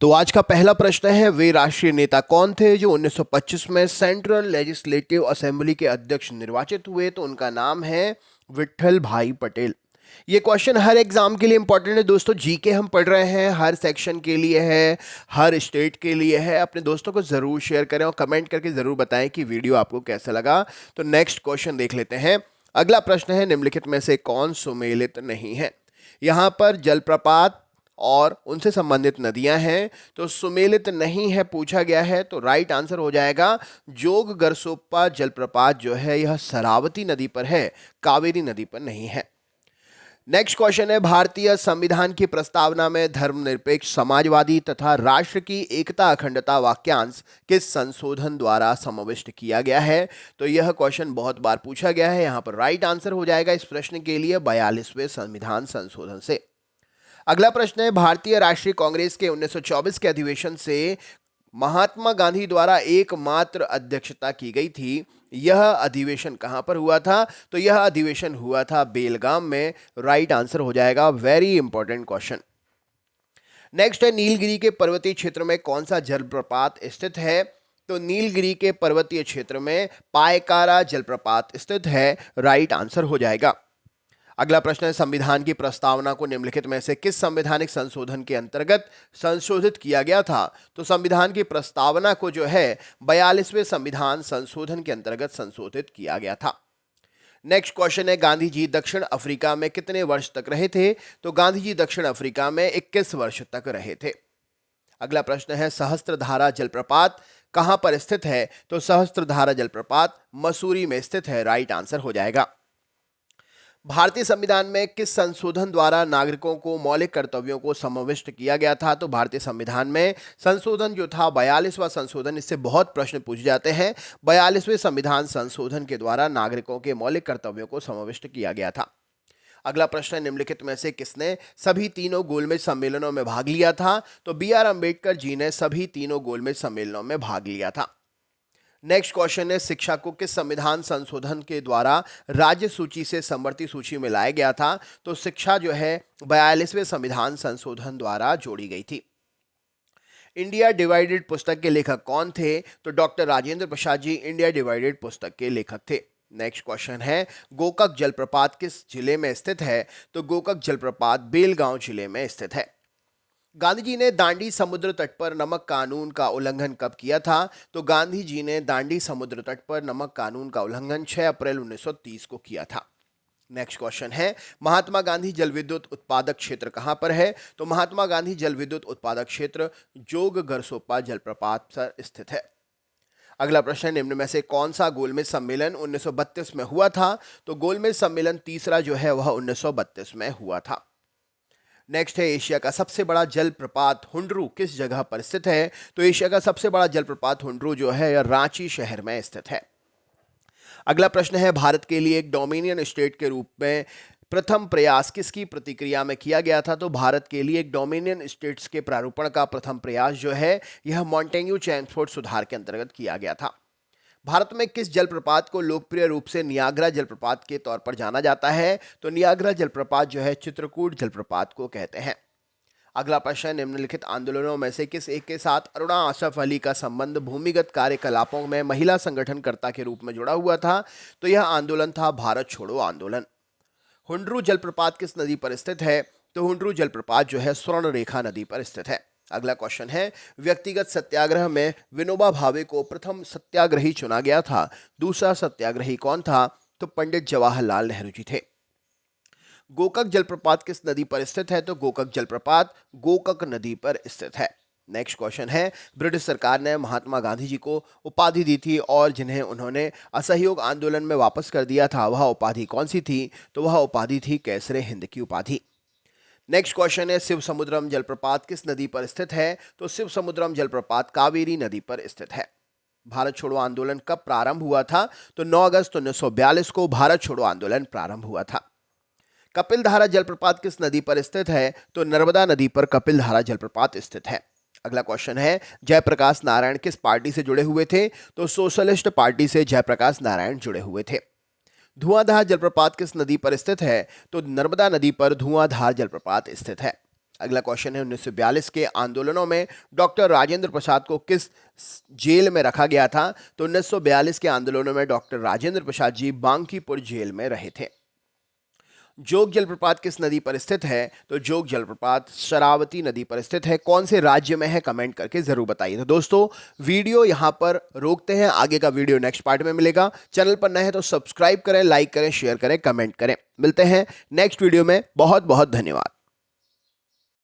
तो आज का पहला प्रश्न है, वे राष्ट्रीय नेता कौन थे जो 1925 में सेंट्रल लेजिस्लेटिव असेंबली के अध्यक्ष निर्वाचित हुए? तो उनका नाम है विट्ठल भाई पटेल। ये क्वेश्चन हर एग्जाम के लिए इंपॉर्टेंट है दोस्तों। जीके हम पढ़ रहे हैं, हर सेक्शन के लिए है, हर स्टेट के लिए है। अपने दोस्तों को जरूर शेयर करें और कमेंट करके जरूर बताएं कि वीडियो आपको कैसा लगा। तो नेक्स्ट क्वेश्चन देख लेते हैं। अगला प्रश्न है, निम्नलिखित में से कौन सुमेलित नहीं है? यहां पर जलप्रपात और उनसे संबंधित नदियां हैं, तो सुमेलित नहीं है पूछा गया है। तो राइट आंसर हो जाएगा जोग गरसोप्पा जलप्रपात जो है यह शरावती नदी पर है, कावेरी नदी पर नहीं है। नेक्स्ट क्वेश्चन है, भारतीय संविधान की प्रस्तावना में धर्मनिरपेक्ष, समाजवादी तथा राष्ट्र की एकता अखंडता वाक्यांश किस संशोधन द्वारा समाविष्ट किया गया है? तो यह क्वेश्चन बहुत बार पूछा गया है। यहां पर राइट आंसर हो जाएगा इस प्रश्न के लिए 42वें संविधान संशोधन से। अगला प्रश्न है, भारतीय राष्ट्रीय कांग्रेस के 1924 के अधिवेशन से महात्मा गांधी द्वारा एकमात्र अध्यक्षता की गई थी। यह अधिवेशन कहां पर हुआ था? तो यह अधिवेशन हुआ था बेलगाम में। राइट आंसर हो जाएगा। Very important question. नेक्स्ट है, नीलगिरी के पर्वतीय क्षेत्र में कौन सा जलप्रपात स्थित है? तो नीलगिरी के पर्वतीय क्षेत्र में पायकारा जलप्रपात स्थित है। राइट आंसर हो जाएगा। अगला प्रश्न है, संविधान की प्रस्तावना को निम्नलिखित में से किस संवैधानिक संशोधन के अंतर्गत संशोधित किया गया था? तो संविधान की प्रस्तावना को जो है 42वें संविधान संशोधन के अंतर्गत संशोधित किया गया था। नेक्स्ट क्वेश्चन है, गांधी जी दक्षिण अफ्रीका में कितने वर्ष तक रहे थे? तो गांधी जी दक्षिण अफ्रीका में 21 वर्ष तक रहे थे। अगला प्रश्न है, सहस्त्रधारा जलप्रपात कहां पर स्थित है? तो सहस्त्रधारा जलप्रपात मसूरी में स्थित है। राइट आंसर हो जाएगा। भारतीय संविधान में किस संशोधन द्वारा नागरिकों को मौलिक कर्तव्यों को समाविष्ट किया गया था? तो भारतीय संविधान में संशोधन जो था 42वां संशोधन, इससे बहुत प्रश्न पूछे जाते हैं। 42वें संविधान संशोधन के द्वारा नागरिकों के मौलिक कर्तव्यों को समाविष्ट किया गया था। अगला प्रश्न है, निम्नलिखित में से किसने सभी तीनों गोलमेज सम्मेलनों में भाग लिया था? तो बी आर अम्बेडकर जी ने सभी तीनों गोलमेज सम्मेलनों में भाग लिया था। नेक्स्ट क्वेश्चन है, शिक्षा को किस संविधान संशोधन के द्वारा राज्य सूची से समवर्ती सूची में लाया गया था? तो शिक्षा जो है 42वें संविधान संशोधन द्वारा जोड़ी गई थी। इंडिया डिवाइडेड पुस्तक के लेखक कौन थे? तो doctor Rajendra Prasad ji India divided पुस्तक के लेखक थे। नेक्स्ट क्वेश्चन है, गोकक जलप्रपात किस जिले में स्थित है? तो गोकक जलप्रपात बेलगांव जिले में स्थित है। गांधी जी ने दांडी समुद्र तट पर नमक कानून का उल्लंघन कब किया था? तो गांधी जी ने दांडी समुद्र तट पर नमक कानून का उल्लंघन 6 अप्रैल 1930 को किया था। नेक्स्ट क्वेश्चन है, महात्मा गांधी जल विद्युत उत्पादक क्षेत्र कहां पर है? तो महात्मा गांधी जल विद्युत उत्पादक क्षेत्र जोग गरसोप्पा जलप्रपात पर स्थित है। अगला प्रश्न है, निम्न में से कौन सा गोलमेज सम्मेलन 1932 में हुआ था? तो गोलमेज सम्मेलन तीसरा जो है वह 1932 में हुआ था। नेक्स्ट है, एशिया का सबसे बड़ा जलप्रपात हुंडरू किस जगह पर स्थित है? तो एशिया का सबसे बड़ा जलप्रपात हुंडरू जो है यह रांची शहर में स्थित है। अगला प्रश्न है, भारत के लिए एक डोमिनियन स्टेट के रूप में प्रथम प्रयास किसकी प्रतिक्रिया में किया गया था? तो भारत के लिए एक डोमिनियन स्टेट्स के प्रारूपण का प्रथम प्रयास जो है यह मॉन्टेग्यू चैमफोर्ड सुधार के अंतर्गत किया गया था। भारत में किस जलप्रपात को लोकप्रिय रूप से नियाग्रा जलप्रपात के तौर पर जाना जाता है? तो नियाग्रा जलप्रपात जो है चित्रकूट जलप्रपात को कहते हैं। अगला प्रश्न, निम्नलिखित आंदोलनों में से किस एक के साथ अरुणा आसफ अली का संबंध भूमिगत कार्यकलापों में महिला संगठनकर्ता के रूप में जुड़ा हुआ था? तो यह आंदोलन था भारत छोड़ो आंदोलन। हुंडरू जलप्रपात किस नदी पर स्थित है? तो हुंडरू जलप्रपात जो है स्वर्ण रेखा नदी पर स्थित है। अगला क्वेश्चन है, व्यक्तिगत सत्याग्रह में विनोबा भावे को प्रथम सत्याग्रही चुना गया था। दूसरा सत्याग्रही कौन था? तो पंडित जवाहरलाल नेहरू जी थे। गोकक जलप्रपात किस नदी पर स्थित है? तो गोकक जलप्रपात गोकक नदी पर स्थित है। नेक्स्ट क्वेश्चन है, ब्रिटिश सरकार ने महात्मा गांधी जी को उपाधि दी थी और जिन्हें उन्होंने असहयोग आंदोलन में वापस कर दिया था, वह उपाधि कौन सी थी? तो वह उपाधि थी कैसरे हिंद की उपाधि। नेक्स्ट क्वेश्चन है, शिव समुद्रम जलप्रपात किस नदी पर स्थित है? तो शिव समुद्रम जलप्रपात कावेरी नदी पर स्थित है। भारत छोड़ो आंदोलन कब प्रारंभ हुआ था? तो 9 अगस्त 1942 को भारत छोड़ो आंदोलन प्रारंभ हुआ था। कपिलधारा जलप्रपात किस नदी पर स्थित है? तो नर्मदा नदी पर कपिलधारा जलप्रपात स्थित है। अगला क्वेश्चन है, जयप्रकाश नारायण किस पार्टी से जुड़े हुए थे? तो सोशलिस्ट पार्टी से जयप्रकाश नारायण जुड़े हुए थे। धुआंधार जलप्रपात किस नदी पर स्थित है? तो नर्मदा नदी पर धुआंधार जलप्रपात स्थित है। अगला क्वेश्चन है 1942 के आंदोलनों में डॉक्टर राजेंद्र प्रसाद को किस जेल में रखा गया था? तो 1942 के आंदोलनों में डॉक्टर राजेंद्र प्रसाद जी बांकीपुर जेल में रहे थे। जोग जलप्रपात किस नदी पर स्थित है? तो जोग जलप्रपात शरावती नदी पर स्थित है। कौन से राज्य में है? कमेंट करके जरूर बताइए। तो दोस्तों वीडियो यहां पर रोकते हैं, आगे का वीडियो नेक्स्ट पार्ट में मिलेगा। चैनल पर नए हैं तो सब्सक्राइब करें, लाइक करें, शेयर करें, कमेंट करें। मिलते हैं नेक्स्ट वीडियो में। बहुत बहुत धन्यवाद।